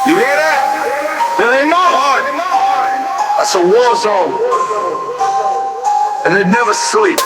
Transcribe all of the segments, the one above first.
You hear that? There ain't no heart. That's a war zone. And they never sleep.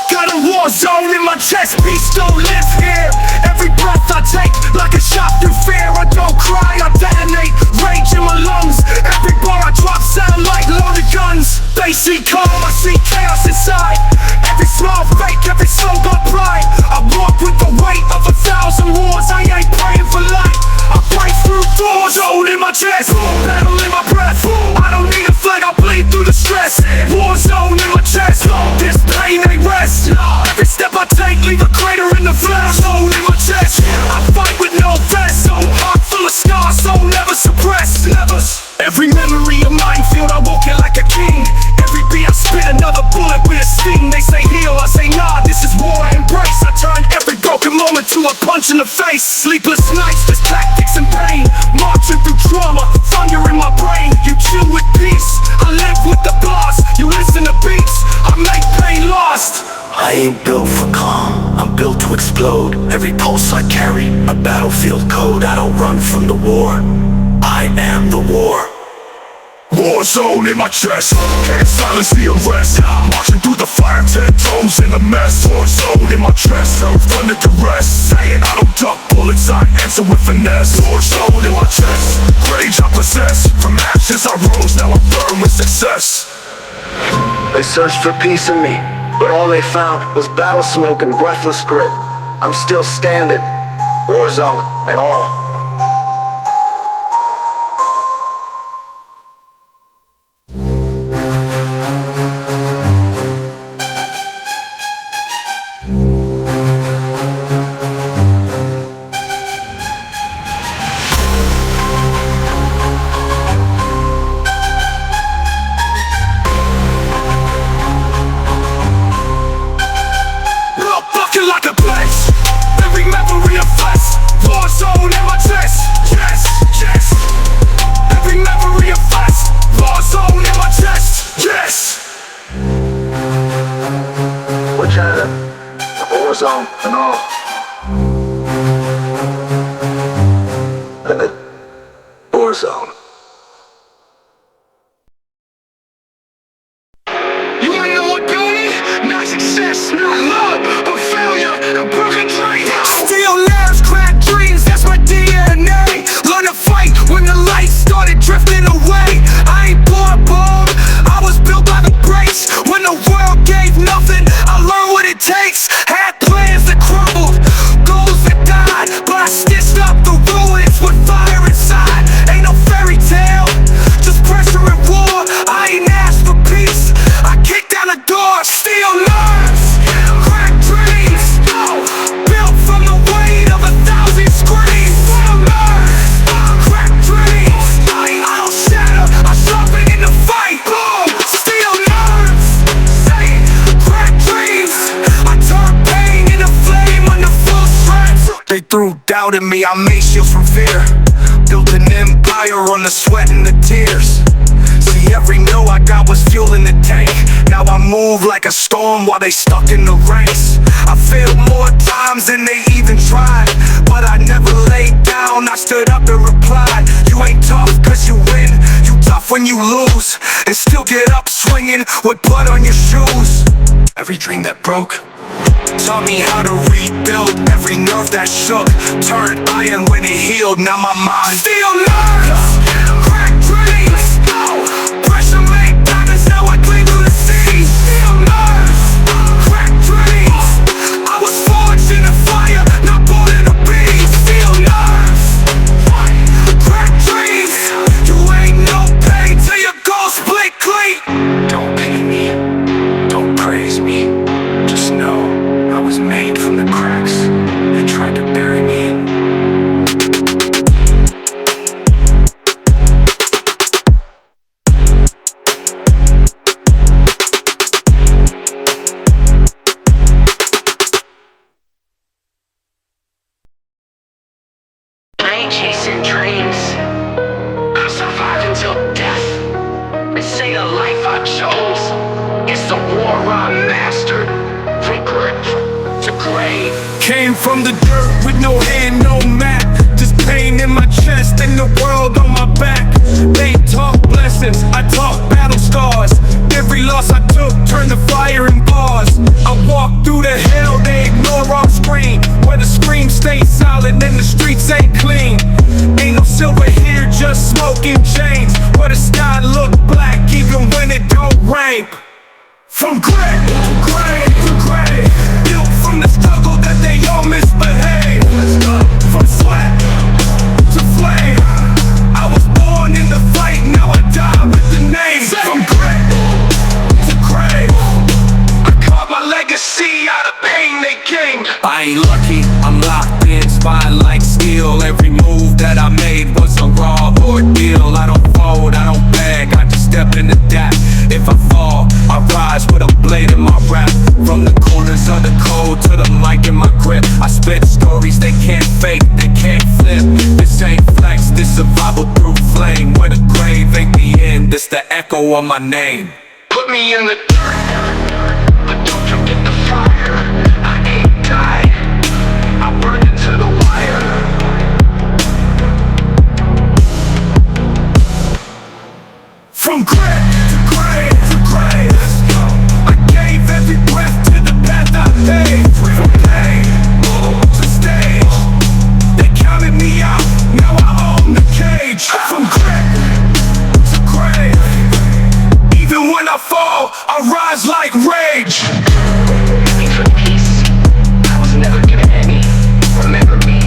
Got a war zone in my chest, peace don't live here. Every breath I take, like a shot through fear. I don't cry, I detonate, rage in my lungs. Every bar I drop sound like loaded guns. They see calm, I see chaos inside. Every smile fake, every soul got pride. I walk with the weight of 1,000 wars. I ain't praying for light, I break through doors. Zone in my chest, battle in my breath. I don't need a flag, I bleed through the stress. War zone in my chest, this pain ain't rest. Every step I take, leave a crater in the flesh. Zone in my chest, I fight with no vest. Heart full of scars, soul never suppressed. Every memory of mine field, I walk it like a king. Every beat I spit, another bullet with a sting. They say heal, I say nah, this is war, embrace. I turn every broken moment to a punch in the face. Sleepless nights, there's tactics and pain. Marching through trauma, thunder in my brain. You chill with peace, I live with the boss. You listen to beats, I make pain lost. I ain't built for calm, I'm built to explode. Every pulse I carry, a battlefield code. I don't run from the war, I am the war. War zone in my chest, can't silence the arrest. Marching through the fire, 10 toes in a mess. War zone in my chest, thunder to rest. Saying I don't duck bullets, I answer with finesse. War zone in my chest, rage I possess. From ashes I rose, now I'm firm with success. They searched for peace in me, but all they found was battle smoke and breathless grit. I'm still standing, war zone and all. Like a blitz, every memory of flesh. War zone in my chest, yes, yes. Every memory of flesh. War zone in my chest, yes. We're China, war zone and all. And the war zone. You ain't know what beauty, not success, not love, but failure, a broken dream. Steel nerves, cracked dreams, that's my DNA. Learn to fight when the lights started drifting away. I ain't born bold, I was built by the grace. When the world gave nothing, I learned what it takes. Had plans that crumbled, goals that died, but I stitched up the ruins with fire inside. Ain't no fairy tale, just pressure and war. I ain't asked for peace, I kicked down the door. Steel nerves, cracked dreams, built from the weight of 1,000 screams. Steel nerves, cracked dreams, I don't shatter, I sharpen in the fight. Boom, steel nerves, cracked dreams, I turn pain into flame under full strength. They threw doubt in me, I made shields from fear. Built an empire on the sweat and the tears. See, every no I got was fuel in the tank. Now I move like a storm while they stuck in the ranks. I failed more times than they even tried, but I never laid down, I stood up and replied. You ain't tough cause you win, you tough when you lose, and still get up swinging with blood on your shoes. Every dream that broke taught me how to rebuild. Every nerve that shook turned iron when it healed. Now my mind steel nerves, cracked dreams, pressure make diamonds, now I clean through the sea. Steel nerves, cracked dreams, I was forged in the fire, not born in a beast. Steel nerves, cracked dreams, you ain't no pain till your goals split clean. Don't pity me, don't praise me, just know I was made from the cracks they tried to bury me in. I ain't chasing dreams, I'm surviving till death. They say the life I chose is the war I mastered. From grave to grave. Came from the dirt with no hand, no map, just pain in my chest and the world streets ain't clean. Ain't no silver here, just smoking chains. Where the sky look black even when it don't rain. From gray to gray to gray, built from the struggle that they all misbehave. From sweat to flame, I was born in the fight, now I die with the name. From gray to gray, I carved my legacy out of pain they gained. I ain't lucky, I'm locked in, spotlight skill. Every move that I made was a raw ordeal. I don't fold, I don't beg, I just step in the adapt. If I fall, I rise with a blade in my rap. From the corners of the code to the mic in my grip, I spit stories they can't fake, they can't flip. This ain't flex, this survival through flame. Where the grave ain't the end, this the echo of my name. Put me in the dirt, but don't jump in the fire. I ain't died, I burned into the wire. From gray to gray to gray, I gave every breath to the path I paved. From pain to stage, they counted me out, now I own the cage. From gray to gray, even when I fall, I rise like rage. Looking for peace, I was never given any. Remember me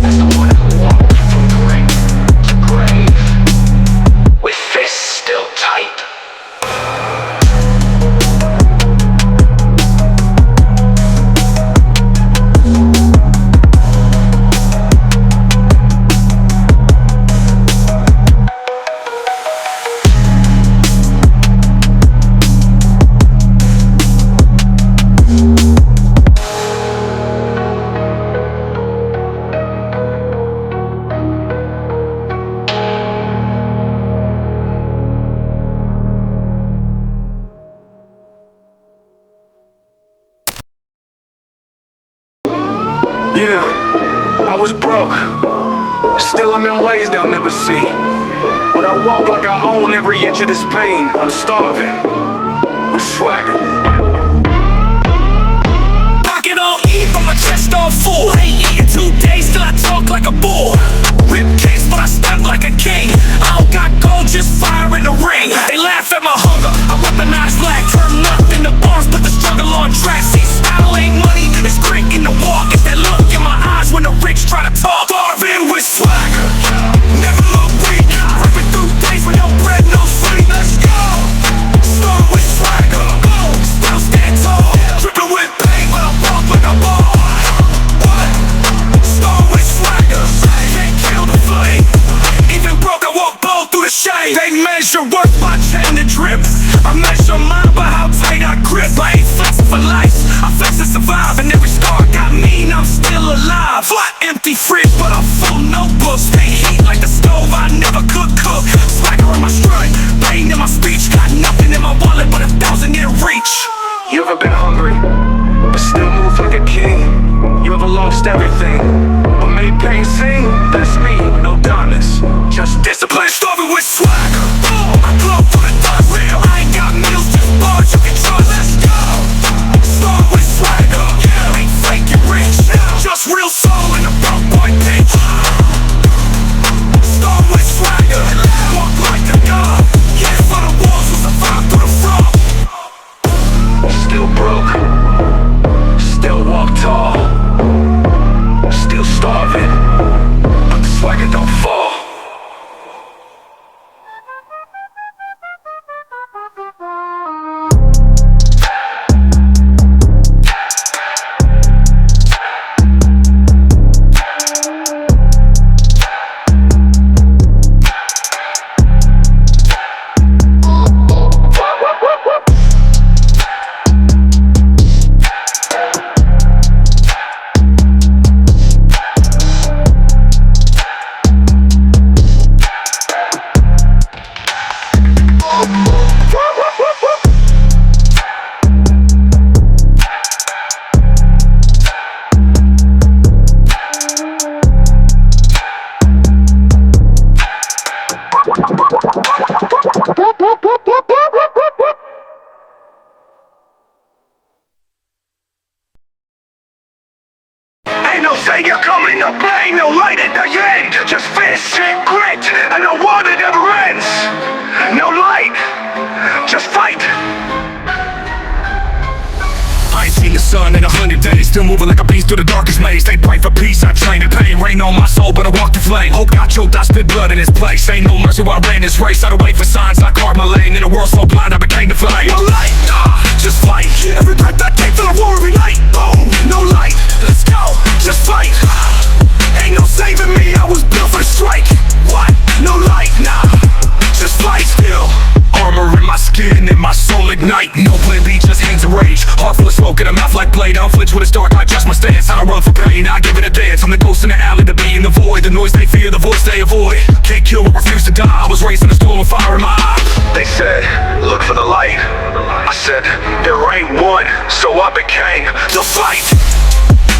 as the one who walked from grave to grave, with fists still tight. Yeah, I was broke. Still I'm in ways they'll never see. But I walk like I own every inch of this pain. I'm starving. I'm swagger. Pocket on E, but my chest on full. I ain't eating 2 days till I talk like a bull. Rip case, but I stunt like a king. I don't got gold, just fire in the ring. They laugh at my hunger, I weaponize black. Turn nothing to bars, put the struggle on track. See, style ain't money, it's grit in the walk. It's that look in my eyes when the rich try to talk. Starving with swagger, never look weak. Ripping through days with no bread, no sleep. Let's go. Start with swagger, still stand tall. Dripping with pain when I walk like a ball. What? Start with swagger, can't kill the flame. Even broke, I walk bold through the shade. They measure work by chain and drip. I measure mine by how tight I grip. I ain't flexing for life, I flex to survive. And every scar got mean, I'm still alive. Flat empty fridge, but I'm full notebooks. They heat like the stove, I never could cook. Swagger in my strut, pain in my speech. Got nothing in my wallet but 1,000 in reach. You ever been hungry, but still move like a king? You ever lost everything, but made pain sing? That's me, no diamonds, just discipline. Starving with swagger, I glow for the dust. Real, I ain't got meals, just bars you can trust. Let's go. Start with swagger, ain't fake it rich. Just real soul in a broke boy pitch. Start with swagger, walk like a god. Yeah, for the walls will survive through the front. Still broke, still walk tall. Still starving, but the swagger don't fall. Ain't no say you're coming to blame, no light at the end. Just fist and grit, and no war that ever ends. No light, just fight. I ain't seen the sun in 100 days, still moving like a beast through the darkest maze. They pray for peace, I train in pain. Rain on my soul, but I walk through flame. Hope got choked, I spit blood in this place. Ain't no mercy while I ran this race. I don't wait for signs, I carved my lane. In a world so blind, I became the flame. No light, just fight. Every breath I take, feel a war every night. Boom, no light, let's go, just fight. Ain't no saving me, I was built for the strike. What? No light, nah, just fight still. Armor in my skin and my soul ignite. No plan B, just hands of rage. Heart full of smoke and a mouth like blade. I don't flinch when it's dark, I adjust my stance. I don't run for pain, I give it a dance. I'm the ghost in the alley, the bee in the void. The noise they fear, the voice they avoid. Can't kill but refuse to die. I was raised in a storm of fire in my eye. They said, look for the light. I said, there ain't one, so I became the fight.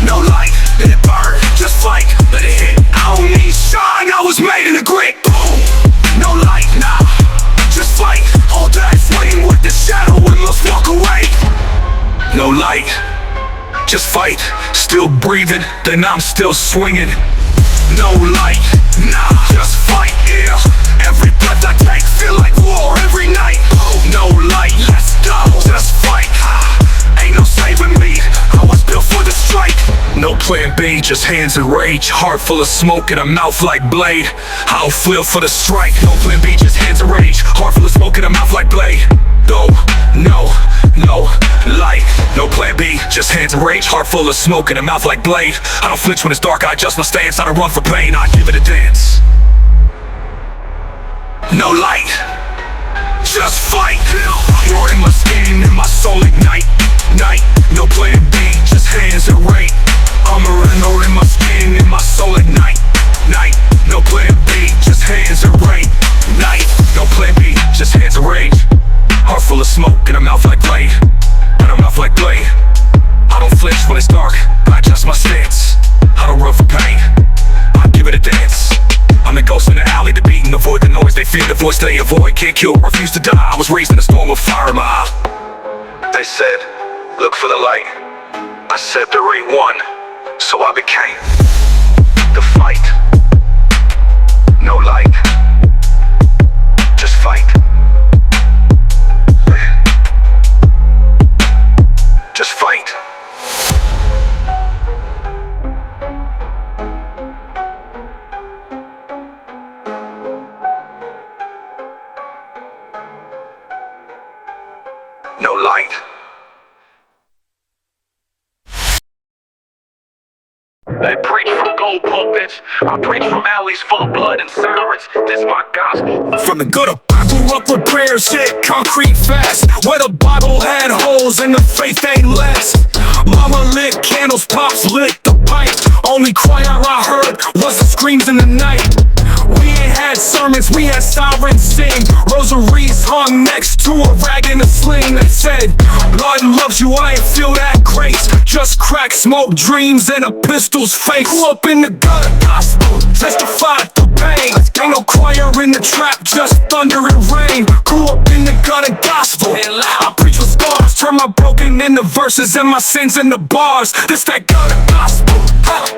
No light, let it burn, just fight, let it hit. I don't need shine, I was made in the grit. Boom, no light, nah, just fight. All that flame with the shadow and must walk away. No light, just fight. Still breathing, then I'm still swinging. No light, nah, just fight, yeah. Every breath I take feel like war every night. No light, let's go, just fight. Ain't no saving me, I was built for the strike. No plan B, just hands in rage. Heart full of smoke and a mouth like blade. I'll feel for the strike. No plan B, just hands in rage. Heart full of smoke and a mouth like blade. No light. No plan B, just hands in rage. Heart full of smoke and a mouth like blade. I don't flinch when it's dark, I adjust my stance. I don't run for pain, I give it a dance. No light, just fight. You're in my skin and my soul ignite. Night, no plan B, just hands and rage. Armor in my skin and my soul ignite. Night, no plan B, just hands and rage. Night, no plan B, just hands and rage. Heart full of smoke and a mouth like blade. And a mouth like blade. I don't flinch when it's dark, I adjust my stance. I don't run for pain, I give it a dance. I'm the ghost in the alley, the beat and the void, the noise they fear, the voice they avoid. Can't kill, refuse to die, I was raised in a storm of fire in my eye. They said, look for the light. I said there ain't one, so I became the fight. No light, just fight. Just fight. No light. They preach from gold pulpits, I preach from alleys full of blood and sirens. This my gospel. From the gutter, I grew up with prayers, hit concrete fast. Where the Bible had holes and the faith ain't less. Mama lit candles, pops lit the pipe. Only choir I heard was the screams in the night. We ain't had sermons, we had sirens sing. Rosaries hung next to a rag in a sling that said, Lord loves you, I ain't feel that grace. Just crack, smoke, dreams, and a pistol's fake. Grew up in the gutter gospel, testified through pain. Ain't no choir in the trap, just thunder and rain. Grew up in the gutter gospel, I preach with scars. Turn my broken into verses and my sins into bars. This that gutter gospel,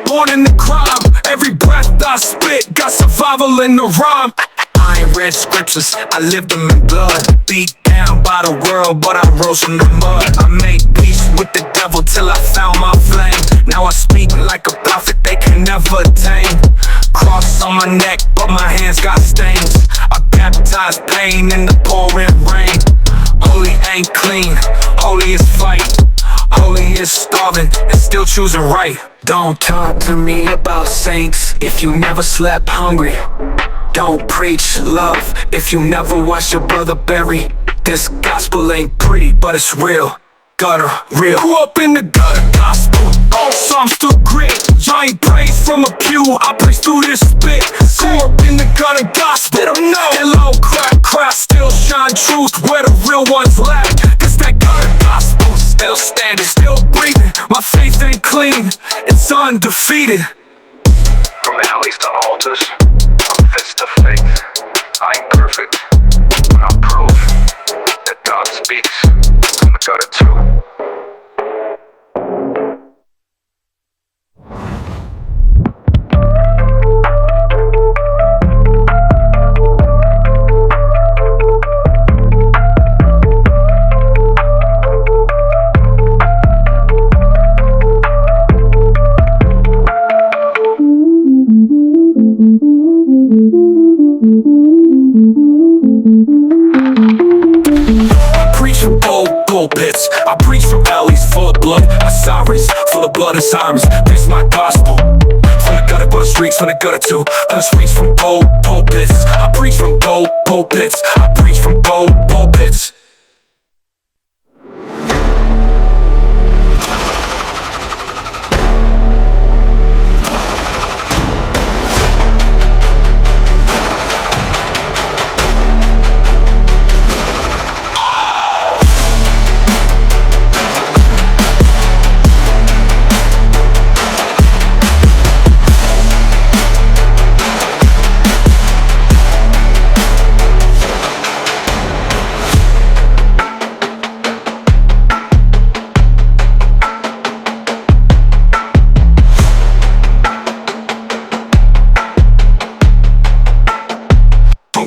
born in the crime. Every breath I spit, got survival in the rhyme. I ain't read scriptures, I lived them in blood. Beat down by the world, but I rose from the mud. I made peace with the devil till I found my flame. Now I speak like a prophet they can never tame. Cross on my neck, but my hands got stains. I baptize pain in the pouring rain. Holy ain't clean, holy is fight. Holy is starving and still choosing right. Don't talk to me about saints if you never slept hungry. Don't preach love if you never watched your brother bury. This gospel ain't pretty, but it's real. Gutter real. Grew up in the gutter gospel, all songs through grit. Giant praise from a pew, I preach through this spit. Grew up in the gutter gospel, hello crack, still shine truth where the real ones lack. This that gutter gospel, still standing, still breathing. My faith ain't clean, it's undefeated. From alleys to altars, from fist to faith. I ain't perfect, but I'm proof that God speaks from the gutter too. Preach from gold pits. I preach from alleys full of blood. Cyphers full of blood and sirens. This is my gospel. From the gutter, but streets from the gutter too. The streets from gold pits. I preach from gold pits. I preach from gold pits.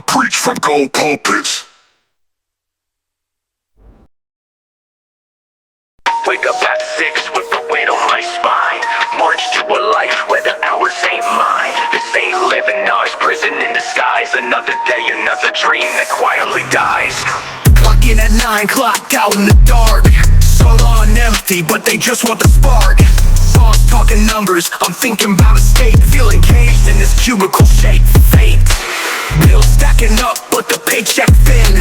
Preach from gold pulpits. Wake up at 6 with the weight on my spine. March to a life where the hours ain't mine. This ain't living, no, it's prison in disguise. Another day, another dream that quietly dies. Clock in at 9, clock out in the dark. Soul on empty, but they just want the spark. Songs talking numbers, I'm thinking about escape. Feeling caged in this cubicle shape. Fate. Bills stacking up, but the paycheck thin.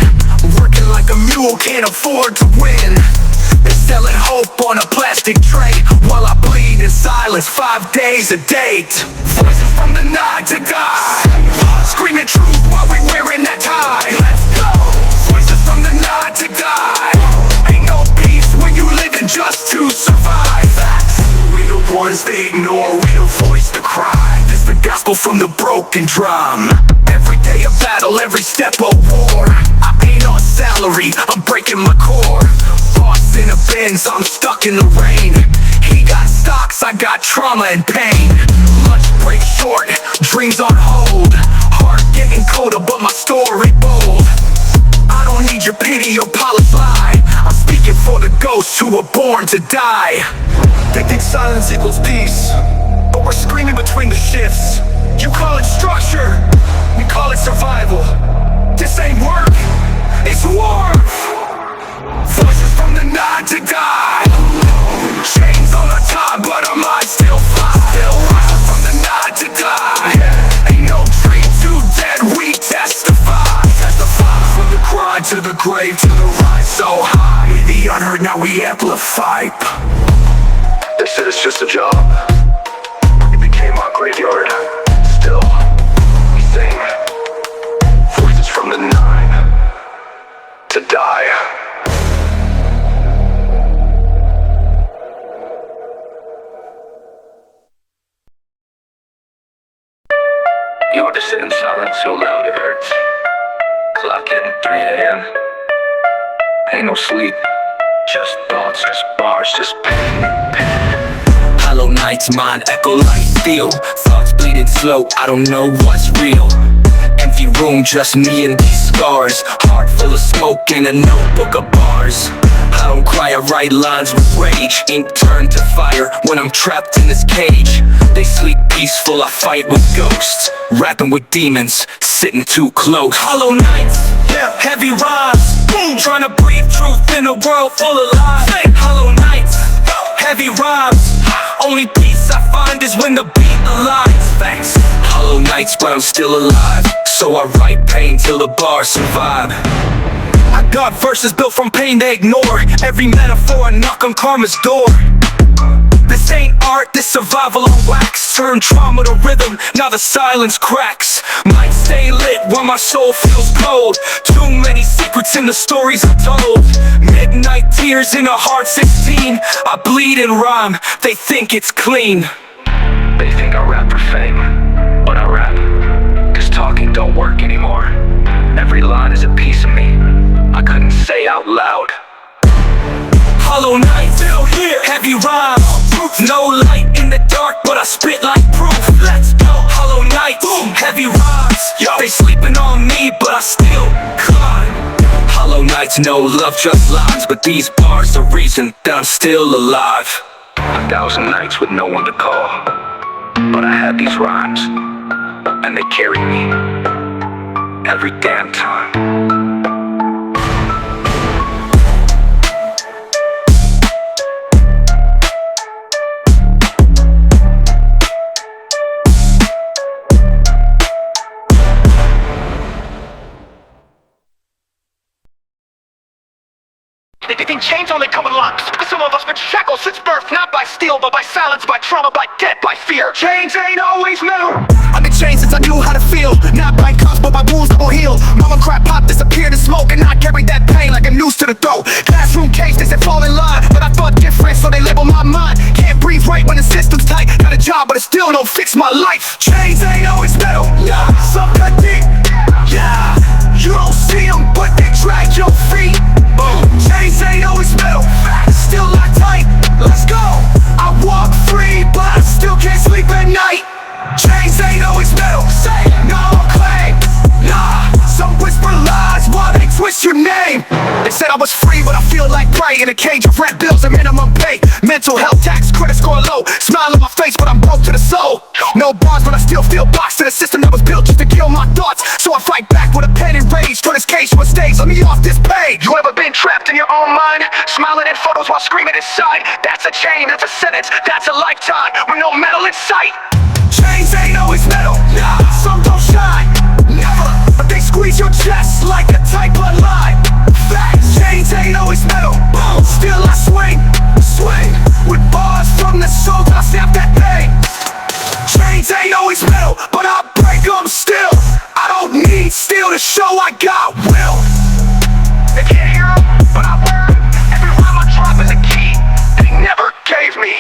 Working like a mule, can't afford to win. They're selling hope on a plastic tray, while I bleed in silence 5 days a date. Voices from the night to die, screaming truth while we wearing that tie. Let's go. Voices from the night to die. Ain't no peace when you living just to survive. We the ones they ignore, we the voice to cry. This the gospel from the broken drum. Every day a battle, every step a war. I ain't on salary, I'm breaking my core. Boss in a Benz, I'm stuck in the rain. He got stocks, I got trauma and pain. Lunch break short, dreams on hold. Heart getting colder, but my story bold. I don't need your pity or polished lie. I'm speaking for the ghosts who were born to die. They think silence equals peace, but we're screaming between the shifts. You call it structure, we call it survival. This ain't work, it's war. Voices from the night to die. Chains on our time, but our minds still fly. Still rise from the night to die. Ain't no dream too dead, we testify. Testify from the cry to the grave, to the rise so high. We the unheard, now we amplify. They said it's just a job. It became our graveyard. Still, we sing. Voices from the 9 to die. You were to sit in silence so loud it hurts. Clock in 3 a.m. Ain't no sleep. Just thoughts, just bars, just pain. Hollow nights, mind echo like steel. Thoughts bleeding slow, I don't know what's real. Empty room, just me and these scars. Heart full of smoke and a notebook of bars. I don't cry, I write lines with rage. Ink turned to fire when I'm trapped in this cage. They sleep peaceful, I fight with ghosts. Rapping with demons, sitting too close. Hollow nights, yeah, heavy rhymes. Trying to breathe truth in a world full of lies. Hollow nights, heavy rhymes. Only peace I find is when the beat aligns. Thanks. Hollow nights, but I'm still alive. So I write pain till the bars survive. I got verses built from pain they ignore. Every metaphor a knock on karma's door. This ain't art, this survival on wax. Turn trauma to rhythm, now the silence cracks. Might stay lit while my soul feels cold. Too many secrets in the stories I've told. Midnight tears in a heart 16. I bleed and rhyme, they think it's clean. They think I rap for fame, but I rap 'cause talking don't work anymore. Every line is a piece of me I couldn't say out loud. Hollow nights, heavy rhymes. No light in the dark, but I spit like proof. Let's go. Hollow nights, heavy rhymes. They sleeping on me, but I still climb. Hollow nights, no love, just lines. But these bars, the reason that I'm still alive. 1,000 nights with no one to call, but I had these rhymes, and and they carry me every damn time. They think chains only come with locks. Some of us been shackled since birth, not by steel, but by silence, by trauma, by debt, by fear. Chains ain't always metal. I've been chained since I knew how to feel. Not by cuffs, but by wounds that will heal. Mama crap pop disappeared in smoke, and I carried that pain like a noose to the throat. Classroom cage, they said fall in line, but I thought different, so they labeled my mind. Can't breathe right when the system's tight. Got a job, but it still don't fix my life. Chains ain't always metal. Yeah, some cut deep. Yeah, you don't see them, but they drag your feet. Boom. Chains ain't always metal, still locked tight. Let's go. I walk free, but I still can't sleep at night. Chains ain't always metal, say no claim. Nah, some whisper lies while they twist your name. They said I was free, but I feel like prey in a cage of rent bills and minimum pay. Mental health tax, credit score low. Smile on my face, but I'm broke to the soul. No bars, but I still feel boxed in a system that was built just to kill my thoughts. So I fight back with a pen and rage. For this case, what stays, let me off this page. You ever been trapped in your own mind? Smiling in photos while screaming inside. That's a chain, that's a sentence, that's a lifetime with no metal in sight. Chains ain't always metal, nah, some don't shine. Never, but they squeeze your chest like a tight bloodline. Facts, chains ain't always metal, boom, still I swing, swing. With bars from the soul, I snap that pain. Chains ain't always metal, but I break them still. I don't need steel to show I got will. They can't hear them, but I wear them. Every rhyme I drop is a key they never gave me.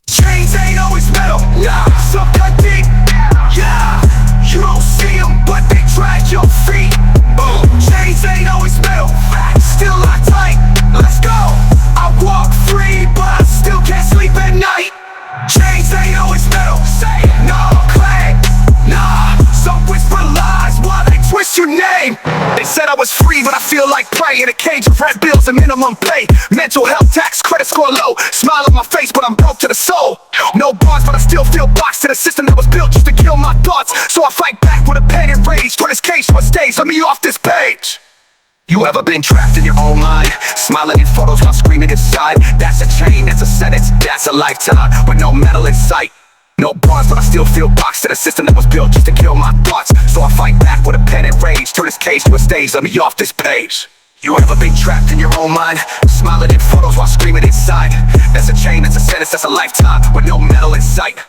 Chains ain't always metal, yeah, some cut deep. Yeah, you don't see them, but they drag your feet. Boom, chains ain't always metal, still locked tight. Let's go. I walk free, but I still can't sleep at night. Chains ain't always metal, say no claim. Nah, some whisper lies while they twist your name. They said I was free, but I feel like prey in a cage of rent bills and minimum pay. Mental health tax, credit score low. Smile on my face, but I'm broke to the soul. No bars, but I still feel boxed in a system that was built just to kill my thoughts. So I fight back with a pen and rage. For this case, what stays, let me off this page. You ever been trapped in your own mind? Smiling in photos while screaming inside. That's a chain, that's a sentence, that's a lifetime with no metal in sight. No bars, but I still feel boxed in a system that was built just to kill my thoughts. So I fight back with a pen and rage. Turn this case to a stage, let me off this page. You ever been trapped in your own mind? Smiling in photos while screaming inside. That's a chain, that's a sentence, that's a lifetime with no metal in sight.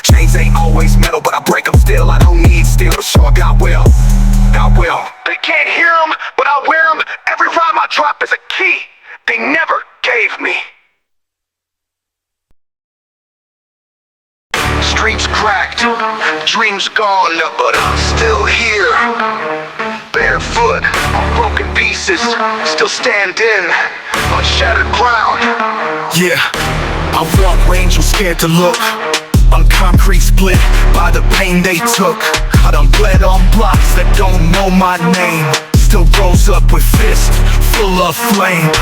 Chains ain't always metal, but I break them still. I don't need steel to show I got will. Got will. They can't hear them, but I wear them. Every rhyme I drop is a key they never gave me. Streets cracked, dreams gone, but I'm still here. Barefoot, on broken pieces, still standing on shattered ground. Yeah, I walk where angels scared to look. On concrete split by the pain they took. I done bled on blocks that don't know my name. Still rose up with fists full of flame.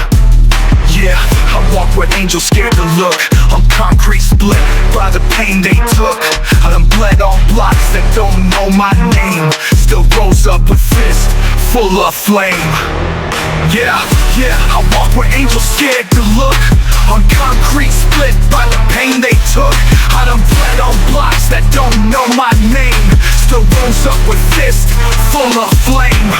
Yeah, I walk where angels scared to look. On concrete split by the pain they took. I done bled on blocks that don't know my name. Still rose up with fists full of flame. Yeah, I walk where angels scared to look. On concrete split by the pain they took. I done bled on blocks that don't know my name. Still rose up with fists full of flame.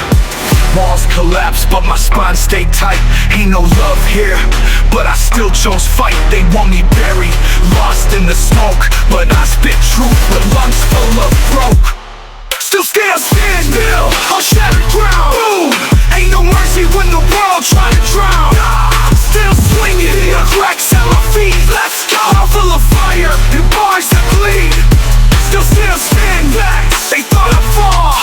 Walls collapse, but my spine stay tight. Ain't no love here, but I still chose fight. They want me buried, lost in the smoke, but I spit truth with lungs full of broke. Still stand still on shattered ground. Boom, ain't no mercy when the world try to drown. Still swinging in the cracks at my feet. Let's go. I'm full of fire and bars that bleed. Still stand back, they thought I'd fall,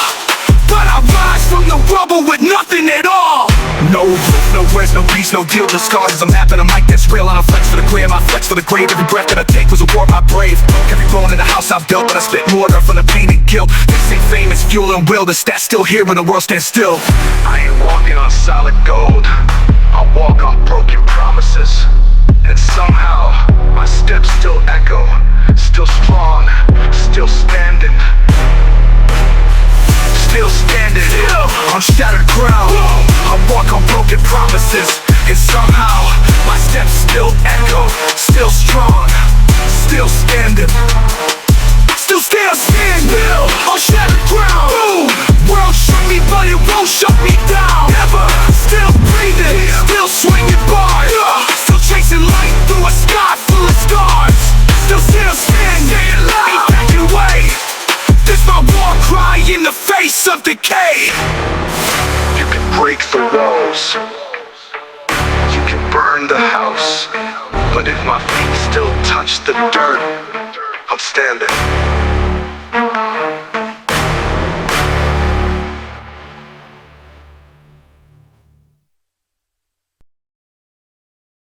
but I rise from the rubble with nothing at all. No roof, no words, no peace, no deal. The scars is a map and a mic that's real on a flex for the gram, I flex for the grave. Every breath that I take was a war I brave. Every bone in the house I've built, but I spit mortar from the pain and guilt. This ain't fame, it's fuel and will. The stats still here when the world stands still. I ain't walking on solid gold, I walk on broken promises. And somehow, my steps still echo. Still strong, still standing. Still standing on shattered ground. I walk on broken promises. And somehow, my steps still echo. Still strong, still standing. Still standing on shattered ground. Boom. World shook me, but it won't shut me down. Never. Still breathing, still swinging bars. Still chasing light through a sky full of stars. Still standing, ain't backing away. This my war cry in the face of decay. You can break the walls, you can burn the house, but if my feet still touch the dirt, I'm standing.